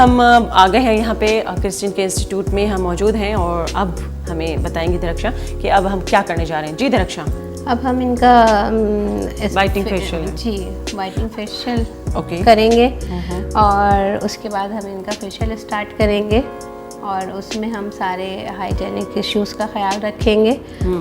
हम आ गए हैं यहाँ पे क्रिस्टीन के इंस्टीट्यूट में हम मौजूद हैं और अब हमें बताएंगे दीरक्षा कि अब हम क्या करने जा रहे हैं। जी दीरक्षा, अब हम इनका वाइटनिंग फेशियल जी वाइटनिंग फेशियल ओके करेंगे और उसके बाद हम इनका फेशियल स्टार्ट करेंगे और उसमें हम सारे हाइजीनिक इश्यूज़ का ख्याल रखेंगे।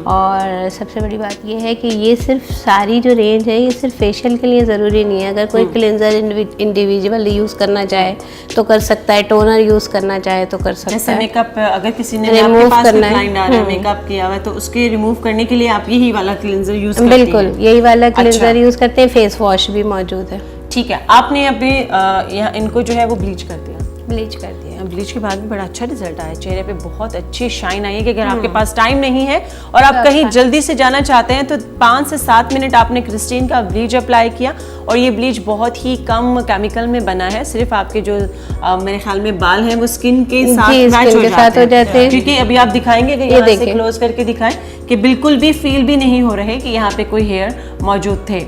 और सबसे बड़ी बात ये है कि ये सिर्फ सारी जो रेंज है ये सिर्फ फेशियल के लिए ज़रूरी नहीं है। अगर कोई क्लिनजर इंडिविजुअल यूज़ करना चाहे तो कर सकता है, टोनर यूज़ करना चाहे तो कर सकता जैसे है। मेकअप अगर किसी ने रिमूव आपके पास करना है, क्लाइंट आ रहा है मेकअप किया हुआ है तो उसके रिमूव करने के लिए आप यही वाला क्लिनजर यूज करती हैं? बिल्कुल यही वाला क्लिनजर यूज़ करते हैं। फेस वॉश भी मौजूद है। ठीक है, आपने अभी यहाँ इनको जो है वो ब्लीच कर दिया। ब्लीच कर दिया। ब्लीच के बाद भी बड़ा अच्छा रिजल्ट आया, चेहरे पे बहुत अच्छी शाइन आई है कि अगर आपके पास टाइम नहीं है और आप कहीं जल्दी से जाना चाहते हैं तो 5 से 7 मिनट आपने क्रिस्टीन का ब्लीच अप्लाई किया और ये ब्लीच बहुत ही कम केमिकल में बना है। सिर्फ आपके जो मेरे ख्याल में बाल हैं वो स्किन के साथ मैच हो जाते हैं, क्योंकि अभी आप दिखाएंगे कि यहाँ से क्लोज करके दिखाएं कि बिल्कुल भी फील भी नहीं हो रहे कि यहाँ पे कोई हेयर मौजूद थे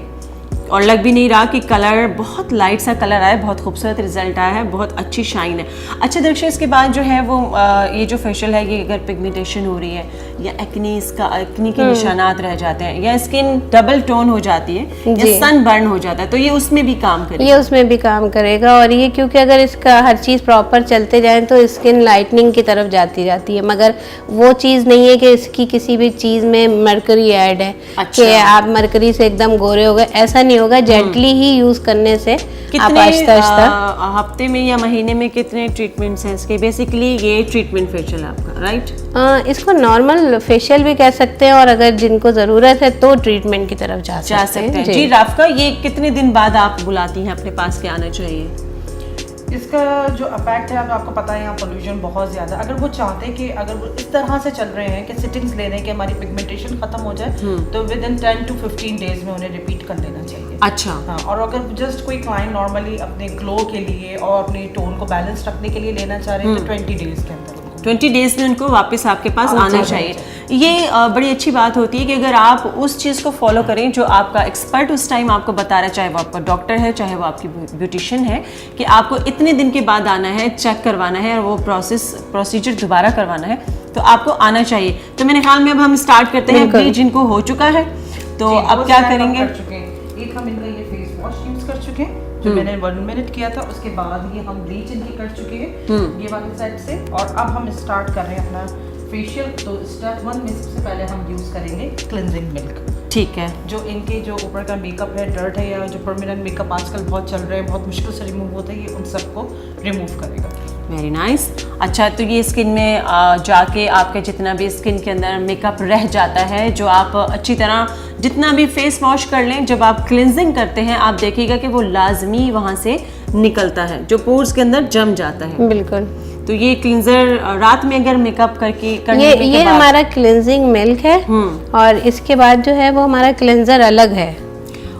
और लग भी नहीं रहा कि कलर बहुत लाइट सा कलर आया, बहुत खूबसूरत रिजल्ट आया है, बहुत अच्छी शाइन है। अच्छा दीरक्षा, इसके बाद जो है वो ये जो फेशियल है ये अगर पिगमेंटेशन हो रही है या एक्नी के निशानात रह जाते हैं या स्किन डबल टोन हो जाती है या सन बर्न हो जाता है तो ये उसमें भी काम करेगा? ये उसमें भी काम करेगा और ये क्योंकि अगर इसका हर चीज़ प्रॉपर चलते जाए तो स्किन लाइटनिंग की तरफ जाती है, मगर वो चीज़ नहीं है कि इसकी किसी भी चीज़ में मरकरी ऐड है। अच्छा। कि आप मरकरी से एकदम गोरे हो गए, ऐसा नहीं होगा। जेंटली ही यूज करने से आप आहिस्ता आहिस्ता हफ्ते में या महीने में कितने ट्रीटमेंट्स हैं इसके? बेसिकली ये ट्रीटमेंट फेशियल आपका, राइट? इसको नॉर्मल फेशियल भी कह सकते हैं और अगर जिनको जरूरत है तो ट्रीटमेंट की तरफ जा सकते हैं। जी राफका, ये कितने दिन बाद आप बुलाती हैं अपने पास के आना चाहिए? इसका जो इफेक्ट है आपको पता है यहाँ पोल्यूशन बहुत ज़्यादा। अगर वो चाहते हैं कि अगर वो इस तरह से चल रहे हैं कि सिटिंग्स ले रहे हैं कि हमारी पिगमेंटेशन खत्म हो जाए तो विद इन 10 to 15 डेज में उन्हें रिपीट कर लेना चाहिए। अच्छा। हाँ, और अगर जस्ट कोई क्लाइंट नॉर्मली अपने ग्लो के लिए और अपनी टोन को बैलेंस रखने के लिए लेना चाह रहे हैं तो 20 डेज के अंदर 20 डेज में उनको वापस आपके पास आना चाहिए। ये बड़ी अच्छी बात होती है कि अगर आप उस चीज़ को फॉलो करें जो आपका एक्सपर्ट उस टाइम आपको बता रहा है, चाहे वो आपका डॉक्टर है चाहे वो आपकी ब्यूटिशियन है, कि आपको इतने दिन के बाद आना है, चेक करवाना है और वो प्रोसीजर दोबारा करवाना है तो आपको आना चाहिए। तो मेरे ख्याल में अब हम स्टार्ट करते हैं। ब्लीच जिनको हो चुका है तो अब क्या करेंगे? एक हम इनका ये फेस वॉश यूज कर चुके हैं जो मैंने 1 मिनट किया था, उसके बाद ये हम ब्लीच इनकी कर चुके हैं ये वाली साइड से। और अब हम स्टार्ट कर रहे हैं अपना फेशियल। तो स्टेप 1 में सबसे पहले हम यूज करेंगे क्लिनजिंग मिल्क। ठीक है। जो इनके जो ऊपर का मेकअप है, डर्ट है या जो परमानेंट मेकअप आजकल बहुत चल रहे हैं, बहुत मुश्किल से रिमूव होते हैं, ये उन सबको रिमूव करेगा। Very nice. अच्छा, तो ये स्किन में जाके आपके जितना भी स्किन के अंदर मेकअप रह जाता है, जो आप अच्छी तरह जितना भी फेस वॉश कर लें, जब आप क्लिनजिंग करते हैं आप देखिएगा कि वो लाजमी वहाँ से निकलता है, जो पोर्स के अंदर जम जाता है। बिल्कुल। तो ये क्लिनजर रात में अगर मेकअप करके ये हमारा क्लिनजिंग मिल्क है और इसके बाद जो है वो हमारा क्लिनजर अलग है।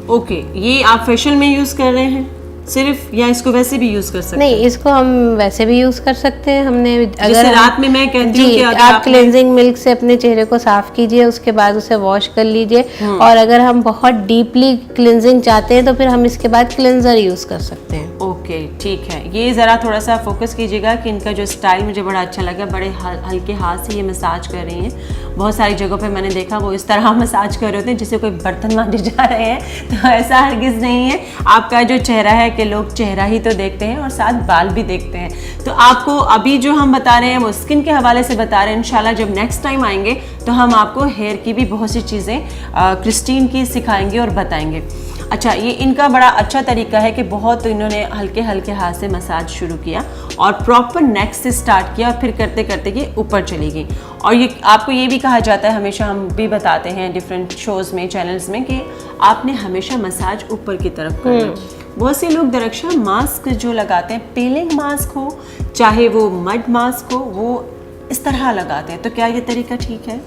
ओके, ये आप फेशियल में यूज कर रहे हैं सिर्फ या इसको वैसे भी यूज कर सकते हैं? नहीं, इसको हम वैसे भी यूज कर सकते हैं। हमने अगर रात में मैं कहती हूँ कि आप क्लेंजिंग मिल्क से अपने चेहरे को साफ कीजिए, उसके बाद उसे वॉश कर लीजिए और अगर हम बहुत डीपली क्लिनजिंग चाहते हैं तो फिर हम इसके बाद क्लिनजर यूज कर सकते हैं। ओके, ठीक है। ये ज़रा थोड़ा सा फोकस कीजिएगा कि इनका जो स्टाइल मुझे बड़ा अच्छा लगा। बड़े हल्के हाथ से ये मसाज कर रही हैं। बहुत सारी जगहों पे मैंने देखा वो इस तरह मसाज कर रहे होते हैं जैसे कोई बर्तन मांजे जा रहे हैं, तो ऐसा हरगिज़ नहीं है। आपका जो चेहरा है कि लोग चेहरा ही तो देखते हैं और साथ बाल भी देखते हैं। तो आपको अभी जो हम बता रहे हैं वो स्किन के हवाले से बता रहे हैं। इंशाल्लाह जब नेक्स्ट टाइम आएंगे तो हम आपको हेयर की भी बहुत सी चीज़ें क्रिस्टीन की सिखाएंगे और बताएंगे। अच्छा, ये इनका बड़ा अच्छा तरीका है कि बहुत इन्होंने हल्के हल्के हाथ से मसाज शुरू किया और प्रॉपर नेक से स्टार्ट किया, फिर करते करते ये ऊपर चली गई। और ये आपको ये भी कहा जाता है, हमेशा हम भी बताते हैं डिफरेंट शोज़ में, चैनल्स में, कि आपने हमेशा मसाज ऊपर की तरफ करना। बहुत से लोग दरक्षा मास्क जो लगाते हैं, पीलिंग मास्क हो चाहे वो मड मास्क हो, वो इस तरह लगाते हैं, तो क्या ये तरीका ठीक है?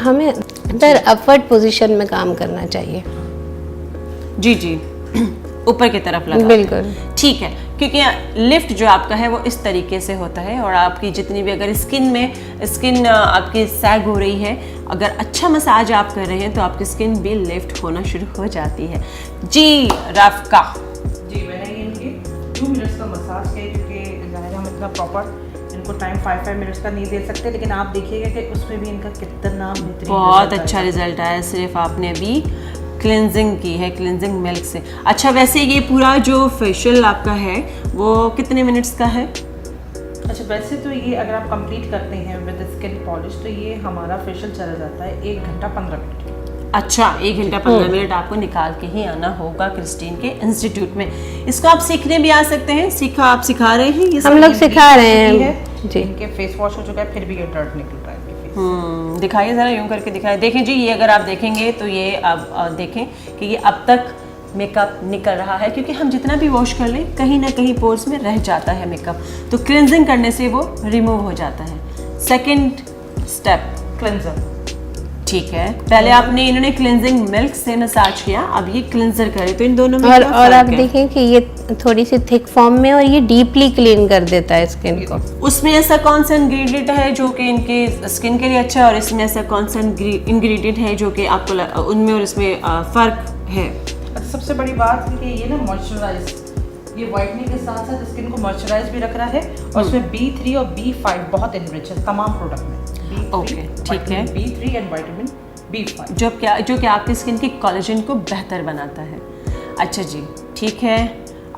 हमें अपवर्ड पोजीशन में काम करना चाहिए। जी जी, ऊपर की तरफ लगा। बिल्कुल ठीक है, क्योंकि लिफ्ट जो आपका है वो इस तरीके से होता है और आपकी जितनी भी अगर स्किन आपकी सैग हो रही है, अगर अच्छा मसाज आप कर रहे हैं तो आपकी स्किन भी लिफ्ट होना शुरू हो जाती है। जी राफका जी, मैंने ये इनके 2 मिनट्स का मसाज किया क्योंकि ज़ाहिर मैं प्रॉपर इनको टाइम 5 मिनट्स का नहीं दे सकते, लेकिन आप देखिएगा कि उसमें भी इनका कितना बेहतरीन बहुत result अच्छा आया। रिजल्ट आया, सिर्फ आपने अभी क्लिनजिंग की है, क्लिनजिंग मिल्क से। अच्छा, वैसे ये पूरा जो फेशियल आपका है वो कितने मिनट्स का है? अच्छा, वैसे तो ये अगर आप कंप्लीट करते हैं विद स्किन पॉलिश तो ये हमारा फेशियल चला जाता है 1 घंटा 15 मिनट। अच्छा, 1 घंटा 15 मिनट आपको निकाल के ही आना होगा क्रिस्टीन के इंस्टीट्यूट में। इसको आप सीखने भी आ सकते हैं, आप सिखा रहे हैं ये हम लोग सिखा रहे है हैं जी। इनके फेस वॉश हो चुका है, फिर भी ये डर्ट निकल रहा है इनके फेस। दिखाइए ज़रा, यूं करके दिखाइए। देखें जी, ये अगर आप देखेंगे तो ये अब देखें कि ये अब तक मेकअप निकल रहा है, क्योंकि हम जितना भी वॉश कर लें कहीं ना कहीं पोर्स में रह जाता है मेकअप, तो क्लिनजिंग करने से वो रिमूव हो जाता है। Second step cleanser. ठीक है, पहले आपने इन्होंने क्लिनजिंग मिल्क से मसाज किया, अब ये क्लिनजर करे, तो इन दोनों में और क्या और आप फर्क है? देखें कि ये थोड़ी सी थिक फॉर्म में और ये डीपली क्लीन कर देता है स्किन को। उसमें ऐसा कौन सा इंग्रेडिएंट है जो कि इनके स्किन के लिए अच्छा है, और इसमें ऐसा कौन सा इंग्रेडिएंट है जो कि आपको उनमें और इसमें फ़र्क है? सबसे बड़ी बात है कि ये ना मॉइस्चराइज, ये वाइटनिंग के साथ साथ स्किन को मॉइस्चराइज भी रख रहा है, और इसमें B3 और B5 बहुत इनरिच है तमाम प्रोडक्ट में। ओके, ठीक है। B3 एंड विटामिन B5 जो कि आपकी स्किन की कोलेजन को बेहतर बनाता है। अच्छा जी, ठीक है।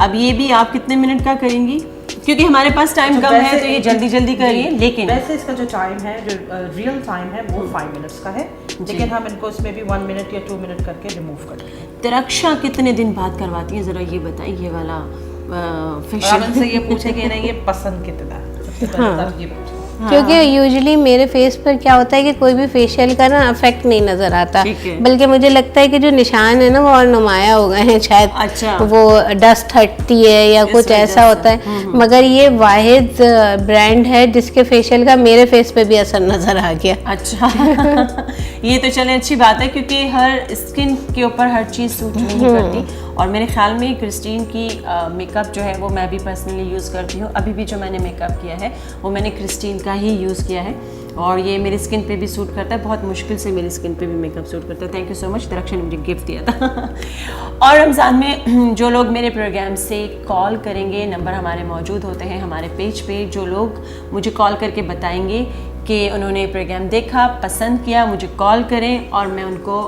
अब ये भी आप कितने मिनट का करेंगी, क्योंकि हमारे पास टाइम कम है तो ये जल्दी जल्दी करिए। लेकिन वैसे इसका जो टाइम है, जो रियल टाइम है वो 5 मिनट्स का है, लेकिन हम इनको इसमें भी 1 मिनट या 2 मिनट करके रिमूव करते हैं। तिरक्षा कितने दिन बाद करवाती हैं, ज़रा ये बताइए, ये वाला और फेशियल? आप इनसे ये पूछे कि नहीं ये पसंद कितना है, सबसे पहले तो आप ये पूछें। क्योंकि यूजुअली मेरे फेस पर क्या होता है कि कोई भी फेशियल का ना इफेक्ट नहीं नजर आता, ठीक है। बल्कि मुझे लगता है कि जो निशान है ना वो और नुमाया हो गए हैं शायद। अच्छा। वो डस्ट हटती है या इस कुछ वजह ऐसा से। होता है, मगर ये वाहिद ब्रांड है जिसके फेशियल का मेरे फेस पे भी असर नजर आ गया। अच्छा ये तो चले अच्छी बात है, क्योंकि हर स्किन के ऊपर हर चीज़ सूट नहीं करती, और मेरे ख्याल में क्रिस्टीन की मेकअप जो है वो मैं भी पर्सनली यूज़ करती हूँ। अभी भी जो मैंने मेकअप किया है वो मैंने क्रिस्टीन का ही यूज़ किया है, और ये मेरी स्किन पे भी सूट करता है, बहुत मुश्किल से मेरी स्किन पे भी मेकअप सूट करता है। थैंक यू सो मच, दरख्शन ने मुझे गिफ्ट दिया था। और रमज़ान में जो लोग मेरे प्रोग्राम से कॉल करेंगे, नंबर हमारे मौजूद होते हैं हमारे पेज पे, जो लोग मुझे कॉल करके बताएंगे कि उन्होंने प्रोग्राम देखा, पसंद किया, मुझे कॉल करें और मैं उनको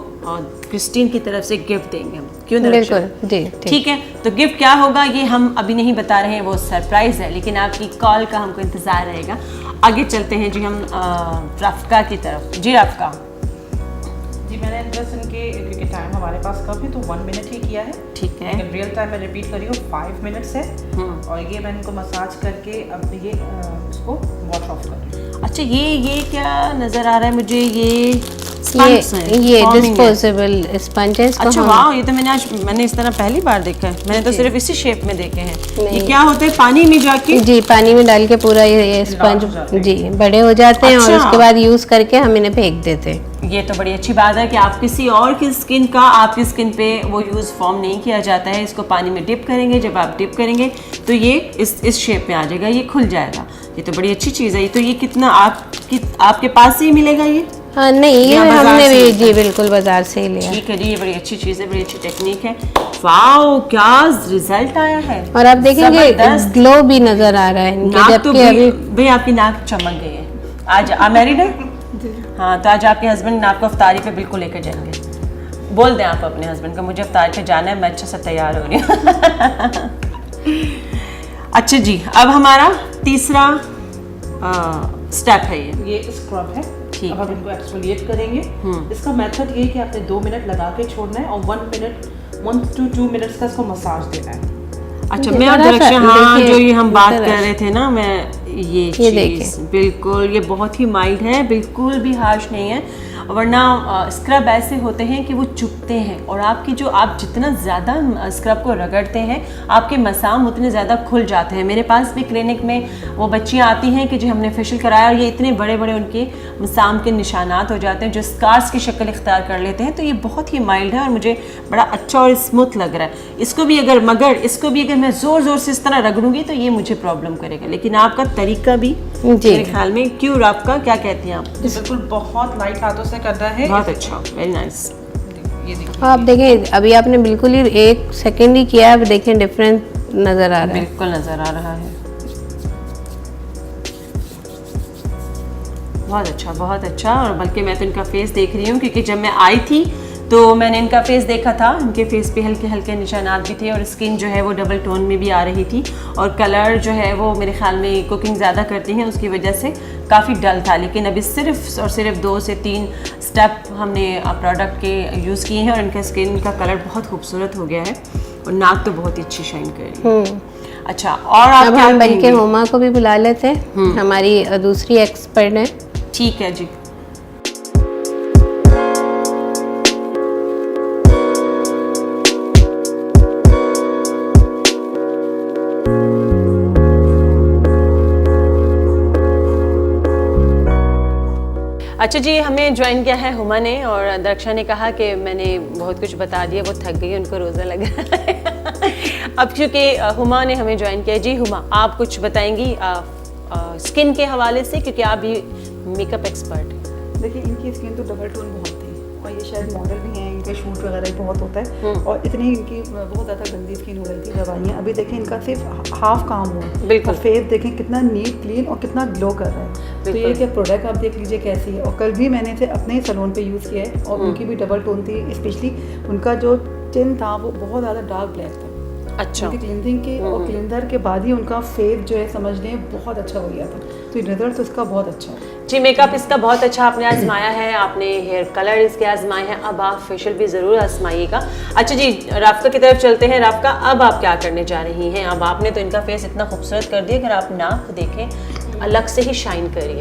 क्रिस्टीन की तरफ से गिफ्ट देंगे हम। क्यों दरख्शन? बिल्कुल जी, ठीक है, तो गिफ्ट क्या होगा ये हम अभी नहीं बता रहे हैं, वो सरप्राइज़ है, लेकिन आपकी कॉल का हमको इंतज़ार रहेगा। आगे चलते हैं जी हम रफ़का की तरफ। जी रफ़का। जी, मैंने बस इनके, क्योंकि टाइम हमारे पास कम है तो 1 मिनट ही किया है, ठीक है। लेकिन रियल टाइम मैं रिपीट कर रही हूँ 5 मिनट्स है, और ये मैंने इनको मसाज करके अब ये इसको वॉश ऑफ कर रही हूँ। अच्छा, ये क्या नज़र आ रहा है मुझे, ये स्पंज है, ये foaming है। डिस्पोजेबल स्पंज है। इसको अच्छा हम- वाह, ये तो मैंने इस तरह पहली बार देखा है, मैंने तो सिर्फ इसी शेप में देखे हैं। ये नहीं। क्या होता है, पानी में जाके? जी, पानी में डाल के पूरा ये स्पंज हो जाते हैं। जी बड़े हो जाते हैं, और अच्छा। उसके बाद यूज करके हम इन्हें फेंक देते हैं। ये तो बड़ी अच्छी बात है कि आप किसी और की स्किन का आपकी स्किन पे वो यूज़ फॉर्म नहीं किया जाता है। इसको पानी में डिप करेंगे, जब आप डिप करेंगे तो ये इस शेप में आ जाएगा, ये खुल जाएगा। ये तो बड़ी अच्छी चीज़ है। ये तो ये कितना आपके पास से ही मिलेगा ये? हाँ नहीं, ये या बाजार हमने से भी मिलता जी बिल्कुल बाजार से ही लिया। ठीक है जी, ये बड़ी अच्छी चीज़ है, बड़ी अच्छी टेक्निक है। वाओ, क्या रिजल्ट आया है। और आप देखेंगे जबरदस्त। ग्लो भी नजर आ रहा है इनके, नाक तो जबकि अभी भाई आपकी नाक चमक गई है। आज आप मैरिड है? हाँ, तो आज आपके हस्बैंड आपको अफ्तारी पे बिल्कुल लेकर जाएंगे। बोल दें आप अपने हस्बैंड को मुझे अफ्तारी पे जाना है, मैं अच्छे से तैयार हो रही हूँ। अच्छा जी, अब हमारा तीसरा स्टेप है ये स्क्रब है। ठीक अब हम इनको एक्सफोलिएट करेंगे। इसका मेथड ये है कि आपने 2 मिनट लगा के छोड़ना है, और 1 to 2 मिनट्स का इसको मसाज देना है। अच्छा, ये मैं और थोड़ा सा दरख्शन, हाँ, देखिए, जो ये हम बात इधर कर रहे थे ना, मैं ये देखिए। चीज़ बिल्कुल, ये बहुत ही माइल्ड है, बिल्कुल भी हार्श नहीं है। वरना स्क्रब ऐसे होते हैं कि वो चुभते हैं, और आपकी जो आप जितना ज़्यादा स्क्रब को रगड़ते हैं आपके मसाम उतने ज़्यादा खुल जाते हैं। मेरे पास भी क्लिनिक में वो बच्चियाँ आती हैं कि जो हमने फेशियल कराया और ये इतने बड़े बड़े उनके मसाम के निशानात हो जाते हैं जो स्कार्स की शक्ल इख्तियार कर लेते हैं। तो ये बहुत ही माइल्ड है और मुझे बड़ा अच्छा और स्मूथ लग रहा है। इसको भी अगर मैं ज़ोर ज़ोर से इस तरह रगड़ूंगी तो ये मुझे प्रॉब्लम करेगा, लेकिन आपका तरीका भी मेरे ख्याल में, क्यों आपका क्या कहते हैं आप? बिल्कुल बहुत लाइट हाथों से करना है। बहुत अच्छा, वेरी नाइस। ये देखिए, आप देखें अभी आपने बिल्कुल ही 1 सेकंड ही किया, अब देखें डिफरेंस नजर आ रहा है। बिल्कुल नज़र आ रहा है। बहुत अच्छा। और बल्कि मैं तो इनका फेस देख रही हूँ, क्योंकि जब मैं आई थी तो मैंने इनका फेस देखा था, इनके फेस पे हल्के हल्के निशानात भी थे और स्किन जो है वो डबल टोन में भी आ रही थी, और कलर जो है वो मेरे ख्याल में कुकिंग ज़्यादा करती हैं उसकी वजह से काफ़ी डल था। लेकिन अभी सिर्फ और सिर्फ 2 से 3 स्टेप हमने प्रोडक्ट के यूज़ किए हैं और इनका स्किन का कलर बहुत खूबसूरत हो गया है और नाक तो बहुत ही अच्छी शाइन कर रही है। अच्छा, और आप अब क्या हम बल्कि कहेंगे? हुमा को भी बुला लेते हैं, हमारी दूसरी एक्सपर्ट है। ठीक है जी। अच्छा जी, हमें ज्वाइन किया है हुमा ने, और दरक्षा ने कहा कि मैंने बहुत कुछ बता दिया, वो थक गई, उनको रोज़ा लग रहा है। अब चूँकि हुमा ने हमें ज्वाइन किया, जी हुमा आप कुछ बताएंगी स्किन के हवाले से, क्योंकि आप भी मेकअप एक्सपर्ट हैं। देखिए इनकी स्किन तो डबल टोन बहुत थी और ये शायद मॉडल भी हैं, इनके शूट वगैरह भी बहुत होता है और इतनी इनकी बहुत ज़्यादा गंदी स्किन हो रही थी दवाइयाँ। अभी देखिए इनका सिर्फ हाफ काम हुआ है। बिल्कुल। फेस देखें कितना नीट क्लीन और कितना ग्लो कर रहा है। तो ये क्या प्रोडक्ट आप देख लीजिए कैसी है। और कल भी मैंने इसे अपने ही सैलून पे यूज़ किया है और उनकी भी डबल टोन थी, स्पेशली उनका जो चिन था वो बहुत ज़्यादा डार्क ब्लैक था। अच्छा। उनकी क्लिनजिंग के और क्लिनजर के बाद ही उनका फेस जो है समझ लें बहुत अच्छा हो गया था। तो रिजल्ट उसका बहुत अच्छा है जी। मेकअप इसका बहुत अच्छा आपने आजमाया है, आपने हेयर कलर इसके आजमाए हैं, अब आप फेशियल भी ज़रूर आजमाइएगा। अच्छा जी, राफ्का की तरफ चलते हैं। राफ्का, अब आप क्या करने जा रही हैं? अब आपने तो इनका फेस इतना खूबसूरत कर दिया, अगर आप नाक देखें अलग से ही शाइन करिए।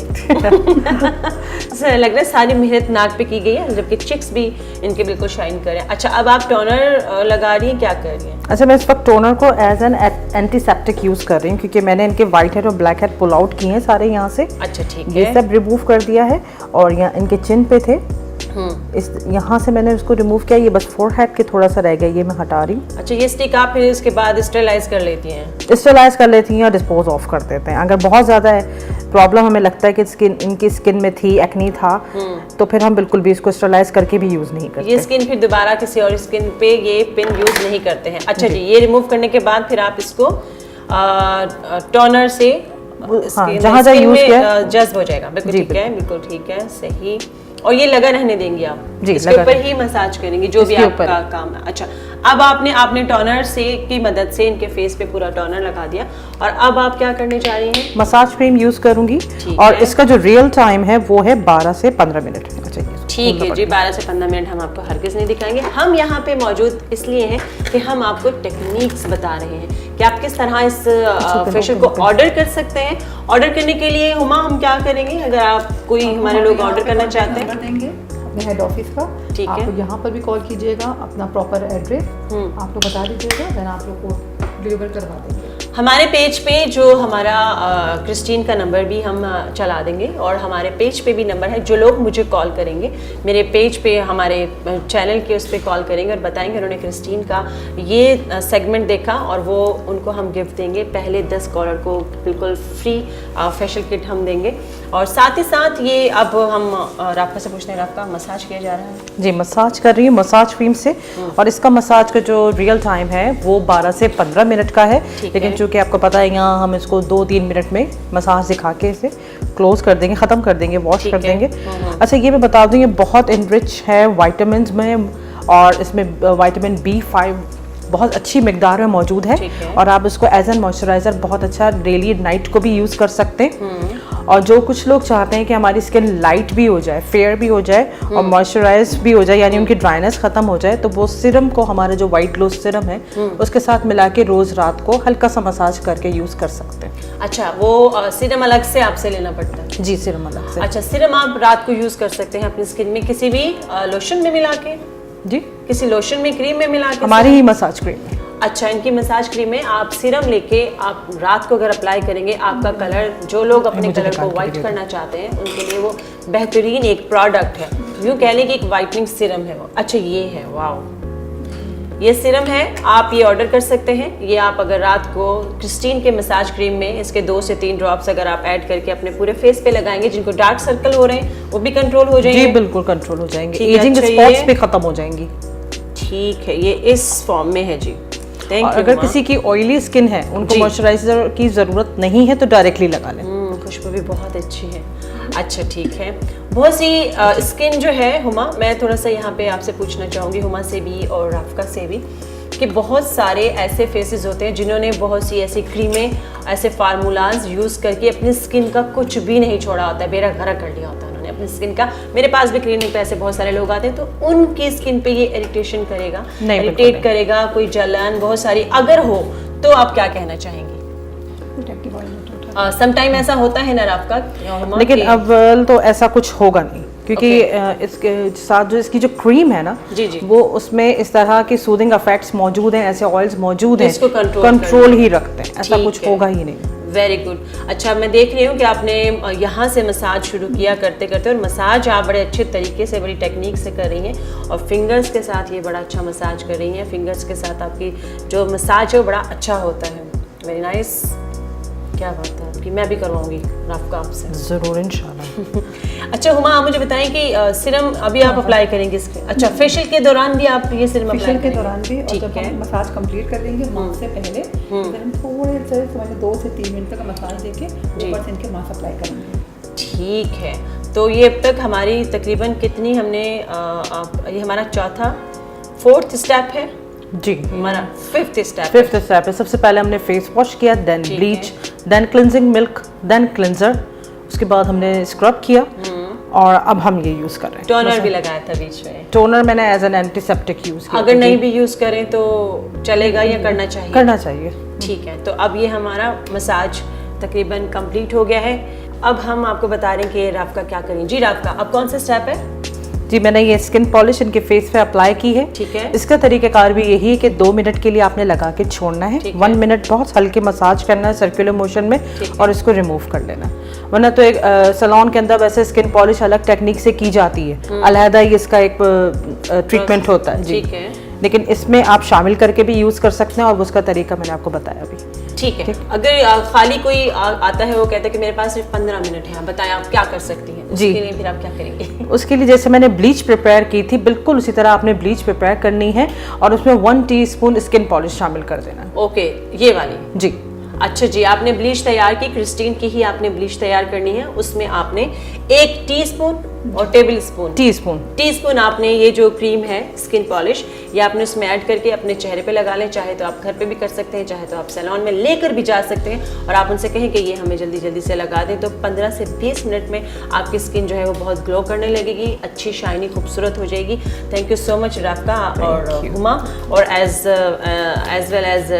लग रहा है सारी मेहनत नाक पे की गई है, जबकि चिक्स भी इनके बिल्कुल शाइन करें। अच्छा, अब आप टोनर लगा रही हैं, क्या कर रही हैं? अच्छा, मैं इस वक्त टोनर को एज एन एंटीसेप्टिक यूज़ कर रही हूँ, क्योंकि मैंने इनके वाइट हेड और ब्लैक हेड पुल आउट किए हैं सारे यहाँ से। अच्छा, ठीक ये है। सब रिमूव कर दिया है और यहाँ इनके चिन पे थे, इस यहाँ से मैंने उसको रिमूव किया। ये बस फोरहेड के थोड़ा सा रह गया, ये मैं हटा रही हूँ। अच्छा, ये स्टिक आप फिर इसके बाद स्टेलाइज कर लेती हैं? स्टेलाइज कर लेती हैं और डिस्पोज ऑफ कर देते हैं। अगर बहुत ज़्यादा है प्रॉब्लम, हमें लगता है कि स्किन इनकी स्किन में थी, एक्नी था, तो फिर हम बिल्कुल भी इसको स्टेलाइज करके भी यूज़ नहीं करते। ये स्किन फिर दोबारा किसी और स्किन पे ये पिन यूज़ नहीं करते हैं। अच्छा जी, ये रिमूव करने के बाद फिर आप इसको टोनर से जहाँ जहाँ यूज़ किया जज्ब हो जाएगा। बिल्कुल ठीक है, बिल्कुल ठीक है, सही। और ये लगा रहने देंगी आप? जी, इसके ऊपर ही मसाज करेंगी जो भी आपका काम है। अच्छा, अब आपने टोनर से की मदद से इनके फेस पे पूरा टोनर लगा दिया, और अब आप क्या करने जा रही हैं? मसाज क्रीम यूज़ करूँगी और इसका जो रियल टाइम है वो है 12 से 15 मिनट। अच्छा, ठीक है जी, 12 से 15 मिनट हम आपको हरगिज़ नहीं दिखाएंगे। हम यहाँ पे मौजूद इसलिए हैं कि हम आपको टेक्निक्स बता रहे हैं कि आप किस तरह इस फेशियल को ऑर्डर कर सकते हैं। ऑर्डर करने के लिए हुमा हम क्या करेंगे, अगर आप कोई हमारे लोग ऑर्डर करना चाहते हैं? देंगे अपने हेड ऑफिस का। ठीक आप है। लोग यहाँ पर भी कॉल कीजिएगा, अपना प्रॉपर एड्रेस आप लोग बता दीजिएगा, देन आप लोग को डिलीवर करवा देंगे। हमारे पेज पे जो हमारा क्रिस्टीन का नंबर भी हम चला देंगे, और हमारे पेज पे भी नंबर है। जो लोग मुझे कॉल करेंगे मेरे पेज पे, हमारे चैनल के उस पर कॉल करेंगे और बताएंगे उन्होंने क्रिस्टीन का ये सेगमेंट देखा, और वो उनको हम गिफ्ट देंगे। पहले 10 कॉलर को बिल्कुल फ्री फेशियल किट हम देंगे। और साथ ही साथ ये अब हम राफ्का से पूछते हैं, राफ्का मसाज किया जा रहा है? जी, मसाज कर रही हूँ मसाज क्रीम से, और इसका मसाज का जो रियल टाइम है वो 12 से 15 मिनट का है। लेकिन चूँकि आपको पता है यहाँ हम इसको 2-3 मिनट में मसाज दिखा के इसे क्लोज कर देंगे, ख़त्म कर देंगे, वॉश कर देंगे। अच्छा, ये मैं बता दूँ ये बहुत इनरिच है विटामिन में, और इसमें विटामिन B5 बहुत अच्छी मिकदार में मौजूद है। और आप इसको एज एन मॉइस्चराइज़र बहुत अच्छा डेली नाइट को भी यूज़ कर सकते हैं। और जो कुछ लोग चाहते हैं कि हमारी स्किन लाइट भी हो जाए, फेयर भी हो जाए और मॉइस्चराइज भी हो जाए, यानी उनकी ड्राइनेस ख़त्म हो जाए, तो वो सीरम को, हमारे जो वाइट ग्लो सीरम है उसके साथ मिला के रोज़ रात को हल्का सा मसाज करके यूज़ कर सकते हैं। अच्छा, वो सीरम अलग से आपसे लेना पड़ता है? जी, सीरम अलग से। अच्छा, सीरम आप रात को यूज़ कर सकते हैं अपनी स्किन में किसी भी लोशन में मिला के? जी, किसी लोशन में, क्रीम में मिला के? हमारी ही मसाज क्रीम है। अच्छा, इनकी मसाज क्रीम में आप सीरम लेके आप रात को अगर अप्लाई करेंगे, आपका कलर, जो लोग अपने कलर को वाइट करना चाहते हैं उनके लिए वो बेहतरीन एक प्रोडक्ट है। यूँ कह लें कि एक वाइटनिंग सीरम है वो। अच्छा, ये है, वाओ, ये सीरम है, आप ये ऑर्डर कर सकते हैं। ये आप अगर रात को क्रिस्टीन के मसाज क्रीम में इसके 2 से 3 ड्रॉप्स अगर आप ऐड करके अपने पूरे फेस पे लगाएंगे, जिनको डार्क सर्कल हो रहे हैं वो भी कंट्रोल हो जाएंगे। जी, बिल्कुल कंट्रोल हो जाएंगे, एजिंग स्पॉट्स भी खत्म हो जाएंगी। ठीक है, ये इस फॉर्म में है जी। और अगर किसी की ऑयली स्किन है, उनको मॉइस्चराइजर की ज़रूरत नहीं है तो डायरेक्टली लगा लें। खुशबू भी बहुत अच्छी है। अच्छा ठीक है, बहुत सी स्किन जो है हुमा, मैं थोड़ा सा यहाँ पे आपसे पूछना चाहूँगी हुमा से भी और राफका से भी, कि बहुत सारे ऐसे फेसेस होते हैं जिन्होंने बहुत सी ऐसी क्रीमें, ऐसे फार्मूलाज यूज़ करके अपनी स्किन का कुछ भी नहीं छोड़ा होता है, बेरा घरा कर लिया होता है उन्होंने अपनी स्किन का। मेरे पास भी क्लिनिक पे ऐसे बहुत सारे लोग आते हैं, तो उनकी स्किन पे ये इरिटेशन करेगा, इरिटेट करेगा, कोई जलन बहुत सारी अगर हो, तो आप क्या कहना चाहेंगे? समटाइम ऐसा होता है ना राफका, लेकिन अब तो ऐसा कुछ होगा नहीं, क्योंकि इसके साथ जो इसकी जो क्रीम है ना, जी। वो उसमें इस तरह के सूदिंग इफेक्ट्स मौजूद हैं, ऐसे ऑयल्स मौजूद हैं, इसको कंट्रोल ही रखते हैं, ऐसा कुछ होगा ही नहीं। Very good. अच्छा, मैं देख रही हूँ कि आपने यहाँ से मसाज शुरू किया करते करते, और मसाज आप बड़े अच्छे तरीके से, बड़ी टेक्निक से कर रही हैं, और फिंगर्स के साथ ये बड़ा अच्छा मसाज कर रही हैं। फिंगर्स के साथ आपकी जो मसाज है वो बड़ा अच्छा होता है। वेरी नाइस, क्या बात है आपकी, मैं भी करवाऊंगी राफका आपसे ज़रूर इंशाल्लाह। अच्छा हुमा, आप मुझे बताएं कि सिरम अभी आप अप्लाई करेंगे इसके? अच्छा, फेशियल के दौरान भी आप ये सिरम अप्लाई फेशियल के दौरान भी, और ठीक जब है। हम मसाज कंप्लीट कर लेंगे मास्क से पहले, फिर हम थोड़े से समझ 2 से 3 मिनट तक मसाज देके ऊपर से इनके मास्क अप्लाई करेंगे। ठीक है, तो ये अब तक हमारी तकरीबन कितनी हमने ये हमारा चौथा 4th स्टेप है जी, हमारा 5th स्टेप। 5th स्टेप है। सबसे पहले हमने फेस वॉश किया, then bleach, then cleansing milk, then cleanser, उसके बाद हमने स्क्रब किया, और अब हम ये यूज कर रहे हैं। टोनर भी लगाया था बीच में? टोनर मैंने एज एन एंटीसेप्टिक यूज किया। अगर नहीं भी यूज करें तो चलेगा या करना चाहिए? करना चाहिए। ठीक है, तो अब ये हमारा मसाज तकरीबन कंप्लीट हो गया है। अब हम आपको बता रहे हैं कि राफका क्या करें। जी राफका, अब कौन सा स्टेप है? जी, मैंने ये स्किन पॉलिश इनके फेस पे अप्लाई की है। ठीक है। इसका तरीक़ाकार भी यही है कि 2 मिनट के लिए आपने लगा के छोड़ना है, 1 मिनट बहुत हल्के मसाज करना है सर्कुलर मोशन में, और इसको रिमूव कर लेना है। वरना तो एक सैलून के अंदर वैसे स्किन पॉलिश अलग टेक्निक से की जाती है, अलहदा ही इसका एक ट्रीटमेंट होता है जी। ठीक है, लेकिन इसमें आप शामिल करके भी यूज़ कर सकते हैं, और उसका तरीका मैंने आपको बताया अभी। ठीक है। अगर खाली कोई आता है, वो कहता है कि मेरे पास सिर्फ 15 मिनट है, बताएं आप क्या कर सकती हैं उसके लिए, फिर आप क्या करेंगे? उसके लिए जैसे मैंने ब्लीच प्रिपेयर की थी, बिल्कुल उसी तरह आपने ब्लीच प्रिपेयर करनी है, और उसमें 1 टीस्पून स्किन पॉलिश शामिल कर देना है। ओके, ये वाली? जी। अच्छा जी, आपने ब्लीच तैयार की, क्रिस्टीन की ही आपने ब्लीच तैयार करनी है। उसमें आपने 1 टीस्पून और टीस्पून आपने ये जो क्रीम है स्किन पॉलिश, ये आपने उसमें ऐड करके अपने चेहरे पे लगा लें। चाहे तो आप घर पे भी कर सकते हैं, चाहे तो आप सैलून में लेकर भी जा सकते हैं, और आप उनसे कहें कि ये हमें जल्दी जल्दी से लगा दें, तो 15 से 20 मिनट में आपकी स्किन जो है वो बहुत ग्लो करने लगेगी, अच्छी शाइनी खूबसूरत हो जाएगी। थैंक यू सो मच राफका और हुमा, और एज वेल एज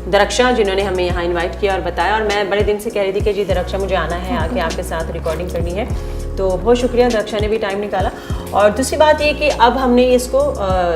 दरक्षा, जिन्होंने हमें यहाँ इन्वाइट किया और बताया। और मैं बड़े दिन से कह रही थी कि जी दरक्षा मुझे आना है, आके आपके साथ रिकॉर्डिंग करनी है, तो बहुत शुक्रिया दरक्षा ने भी टाइम निकाला। और दूसरी बात ये कि अब हमने इसको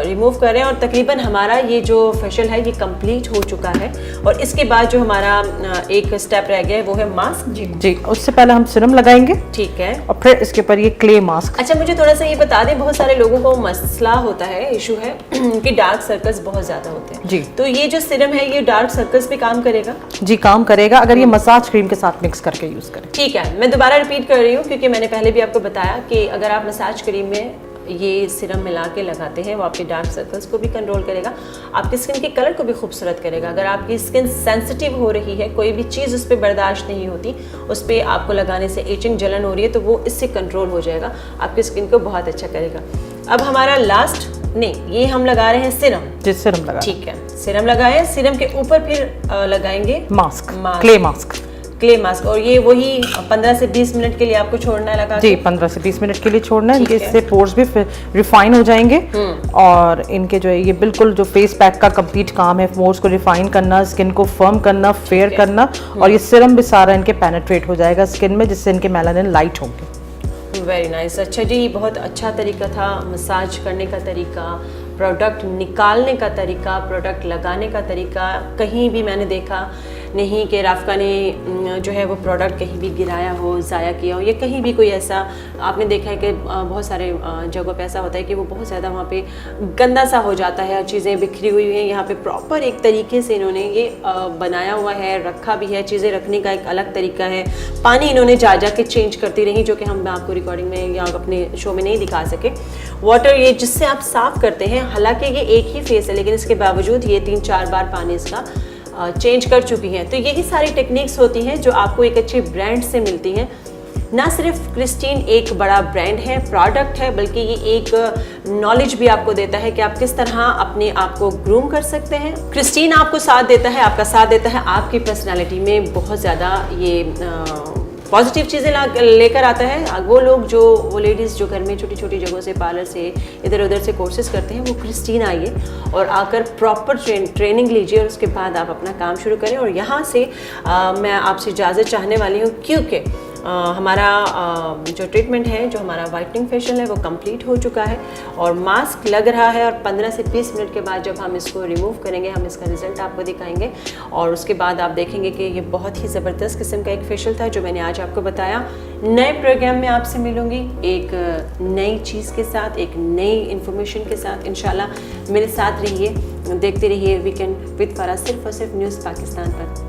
रिमूव कर रहे हैं, और तकरीबन हमारा ये जो फेशियल है ये कंप्लीट हो चुका है, और इसके बाद जो हमारा एक स्टेप रह गया है वो है मास्क। जी, उससे पहले हम सीरम लगाएंगे, ठीक है, और फिर इसके ऊपर ये क्ले मास्क। अच्छा, मुझे थोड़ा सा ये बता दें, बहुत सारे लोगों को मसला होता है, इशू है कि डार्क सर्कल्स बहुत ज़्यादा होते हैं जी, तो ये जो सीरम है ये डार्क सर्कल्स पे काम करेगा? जी, काम करेगा अगर ये मसाज क्रीम के साथ मिक्स करके यूज़ करें। ठीक है, मैं दोबारा रिपीट कर रही हूँ, क्योंकि मैंने पहले भी आपको बताया कि अगर आप मसाज क्रीम में ये सीरम मिला के लगाते हैं, वो आपके डार्क सर्कल्स को भी कंट्रोल करेगा, आपकी स्किन के कलर को भी खूबसूरत करेगा। अगर आपकी स्किन सेंसिटिव हो रही है, कोई भी चीज़ उस पर बर्दाश्त नहीं होती, उस पर आपको लगाने से एचिंग जलन हो रही है, तो वो इससे कंट्रोल हो जाएगा, आपकी स्किन को बहुत अच्छा करेगा। अब हमारा लास्ट, नहीं, ये हम लगा रहे हैं सीरम। जिस सीरम लगा, ठीक है, सीरम लगाए, सीरम के ऊपर फिर लगाएंगे मास्क, क्ले मास्क, और ये वही 15 से 20 मिनट के लिए आपको छोड़ना है लगा जी, 15 से 20 मिनट के लिए छोड़ना है। इससे पोर्स भी रिफाइन हो जाएंगे, और इनके जो है ये बिल्कुल जो फेस पैक का कंप्लीट काम है, पोर्स को रिफाइन करना, स्किन को फर्म करना, फेयर करना, और ये सीरम भी सारा इनके पेनेट्रेट हो जाएगा स्किन में, जिससे इनके मेलानिन लाइट होंगे। Very nice. अच्छा जी, बहुत अच्छा तरीका था मसाज करने का तरीका, प्रोडक्ट निकालने का तरीका, प्रोडक्ट लगाने का तरीका। कहीं भी मैंने देखा नहीं कि राफका ने जो है वो प्रोडक्ट कहीं भी गिराया हो, ज़ाया किया हो, या कहीं भी कोई ऐसा आपने देखा है कि बहुत सारे जगहों पे ऐसा होता है कि वो बहुत ज़्यादा वहाँ पे गंदा सा हो जाता है, चीज़ें बिखरी हुई हैं। यहाँ पे प्रॉपर एक तरीके से इन्होंने ये बनाया हुआ है, रखा भी है, चीज़ें रखने का एक अलग तरीका है। पानी इन्होंने जा के चेंज करती रही, जो कि हम आपको रिकॉर्डिंग में या अपने शो में नहीं दिखा सके। वाटर ये जिससे आप साफ़ करते हैं, हालांकि ये एक ही फेस है, लेकिन इसके बावजूद ये 3-4 बार पानी इसका चेंज कर चुकी हैं। तो यही सारी टेक्निक्स होती हैं जो आपको एक अच्छे ब्रांड से मिलती हैं। ना सिर्फ क्रिस्टीन एक बड़ा ब्रांड है, प्रोडक्ट है, बल्कि ये एक नॉलेज भी आपको देता है कि आप किस तरह अपने आप को ग्रूम कर सकते हैं। क्रिस्टीन आपको साथ देता है, आपका साथ देता है, आपकी पर्सनालिटी में बहुत ज़्यादा ये पॉजिटिव चीज़ें लेकर आता है। वो लेडीज़ जो घर में छोटी छोटी जगहों से, पार्लर से, इधर उधर से कोर्सेज करते हैं, वो क्रिस्टीन आइए और आकर प्रॉपर ट्रेनिंग लीजिए और उसके बाद आप अपना काम शुरू करें। और यहाँ से मैं आपसे इजाज़त चाहने वाली हूँ, क्योंकि हमारा जो ट्रीटमेंट है, जो हमारा वाइटनिंग फेशियल है, वो कंप्लीट हो चुका है और मास्क लग रहा है। और 15 से 20 मिनट के बाद जब हम इसको रिमूव करेंगे, हम इसका रिजल्ट आपको दिखाएंगे और उसके बाद आप देखेंगे कि ये बहुत ही ज़बरदस्त किस्म का एक फेशियल था जो मैंने आज आपको बताया। नए प्रोग्राम में आपसे मिलूंगी एक नई चीज़ के साथ, एक नई इन्फॉर्मेशन के साथ। इंशाल्लाह मेरे साथ रहिए, देखते रहिए वीकेंड विद फराह, सिर्फ और सिर्फ न्यूज़ पाकिस्तान पर।